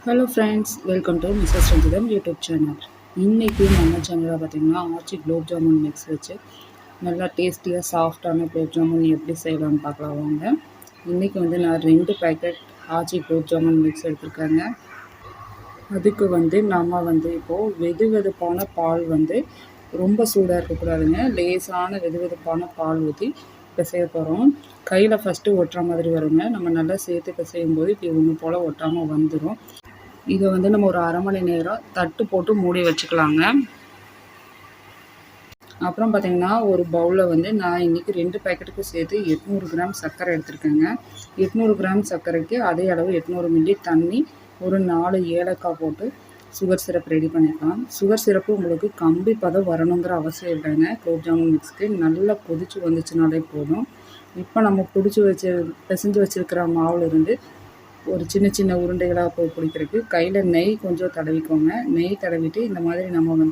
Hello friends, welcome to Mrs Ranjitham YouTube channel. இன்றைக்கி நம்ம சேனலில் பார்த்திங்கன்னா ஆச்சி குலோப் ஜாமுன் மிக்ஸ் வச்சு நல்லா டேஸ்டியாக சாஃப்டான குலோப் ஜாமுன் எப்படி செய்யலாம்னு பார்க்கலாம் வாங்க. இன்றைக்கி நான் 2 பேக்கெட் ஆச்சி குலோப் ஜாமுன் மிக்ஸ் எடுத்துருக்கேங்க. அதுக்கு நம்ம இப்போது வெதுவெதுப்பான பால் ரொம்ப சூடாக இருக்கக்கூடாதுங்க. லேசான வெதுவெதுப்பான பால் ஊற்றி பிசைய போகிறோம். கையில் ஃபஸ்ட்டு ஒட்டுற மாதிரி வருங்க. நம்ம நல்லா சேர்த்து பிசையும் போது இப்படி ஒன்று போல் ஒட்டாமல் வந்துடும். இதை நம்ம ஒரு அரை மணி நேரம் தட்டு போட்டு மூடி வச்சுக்கலாங்க. அப்புறம் பார்த்திங்கன்னா ஒரு பவுலில் நான் இன்றைக்கி 2 பேக்கெட்டுக்கு சேர்த்து 800 கிராம் சர்க்கரை எடுத்துருக்கேங்க. 800 கிராம் சர்க்கரைக்கு அதே அளவு 800 மில்லி தண்ணி, ஒரு 4 ஏலக்காய் போட்டு சுகர் சிரப் ரெடி பண்ணிக்கலாம். சுகர் சிரப்பு உங்களுக்கு கம்பி பதம் வரணுங்கிற அவசியம் இல்லைங்க. குலோப் ஜாமுன் மிக்ஸ்க்கு நல்லா கொதிச்சு வந்துச்சுனாலே போதும். இப்போ நம்ம பிசைஞ்சு வச்சுருக்கிற மாவுலேருந்து ஒரு சின்ன சின்ன உருண்டைகளாக போய் பிடிக்கிறதுக்கு கையில் நெய் கொஞ்சம் தடவிக்கோங்க. நெய் தடவிட்டு இந்த மாதிரி நம்ம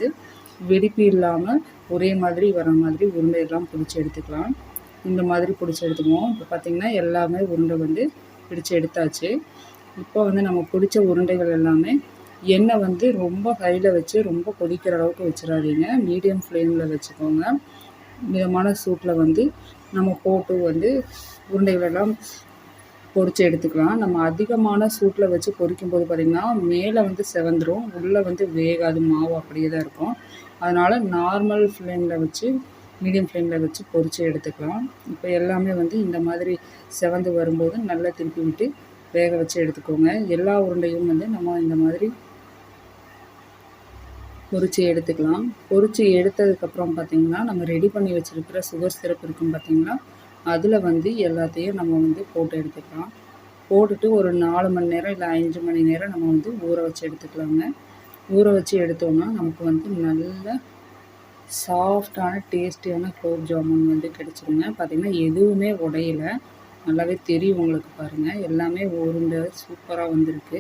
வெடிப்பு இல்லாமல் ஒரே மாதிரி வர மாதிரி உருண்டையெல்லாம் பிடிச்சி எடுத்துக்கலாம். இந்த மாதிரி பிடிச்சி எடுத்துக்குவோம். இப்போ பார்த்திங்கன்னா எல்லாமே உருண்டை பிடிச்சி எடுத்தாச்சு. இப்போ நம்ம பிடிச்ச உருண்டைகள் எல்லாமே எண்ணெய் ரொம்ப ஹையில் வச்சு ரொம்ப கொதிக்கிற அளவுக்கு வச்சிடாதீங்க. மீடியம் ஃப்ளேமில் வச்சுக்கோங்க. மிதமான சூட்டில் நம்ம போட்டு உருண்டைகளெல்லாம் பொரித்து எடுத்துக்கலாம். நம்ம அதிகமான சூட்டில் வச்சு பொரிக்கும்போது பார்த்திங்கன்னா மேலே செவந்துடும், உள்ளே வேகாது, மாவு அப்படியே தான் இருக்கும். அதனால் நார்மல் ஃப்ளேமில் வச்சு மீடியம் ஃப்ளேமில் வச்சு பொரித்து எடுத்துக்கலாம். இப்போ எல்லாமே இந்த மாதிரி செவந்து வரும்போது நல்லா திருப்பி விட்டு வேக வச்சு எடுத்துக்கோங்க. எல்லா உருண்டையும் நம்ம இந்த மாதிரி பொரித்து எடுத்துக்கலாம். பொரித்து எடுத்ததுக்கப்புறம் பார்த்திங்கன்னா நம்ம ரெடி பண்ணி வச்சுருக்கிற சுகர் சிரப் இருக்கும் பார்த்திங்கன்னா, அதில் எல்லாத்தையும் நம்ம போட்டு எடுத்துக்கலாம். போட்டுட்டு ஒரு 4 மணி நேரம் இல்லை 5 மணி நேரம் நம்ம ஊற வச்சு எடுத்துக்கலாங்க. ஊற வச்சு எடுத்தோம்னா நமக்கு நல்ல சாஃப்டான டேஸ்டியான குலோப் ஜாமுன் கிடச்சிருங்க. பார்த்திங்கன்னா எதுவுமே உடையல, நல்லாவே தெரியும் உங்களுக்கு. பாருங்கள், எல்லாமே உருண்டை சூப்பராக வந்திருக்கு.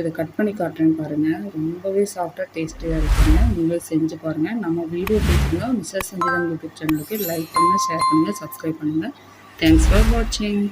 இதை கட் பண்ணி காட்டுறேன்னு பாருங்கள். ரொம்பவே சாஃப்டாக டேஸ்டியாக இருக்குங்க. நீங்களே செஞ்சு பாருங்கள். நம்ம வீடியோ பிடிச்சிருந்தா மிஸ்ஸஸ் ரஞ்சிதம் யூடியூப் சேனலுக்கு லைக் பண்ணுங்கள், ஷேர் பண்ணுங்கள், சப்ஸ்கிரைப் பண்ணுங்கள். தேங்க்ஸ் ஃபார் வாட்சிங்.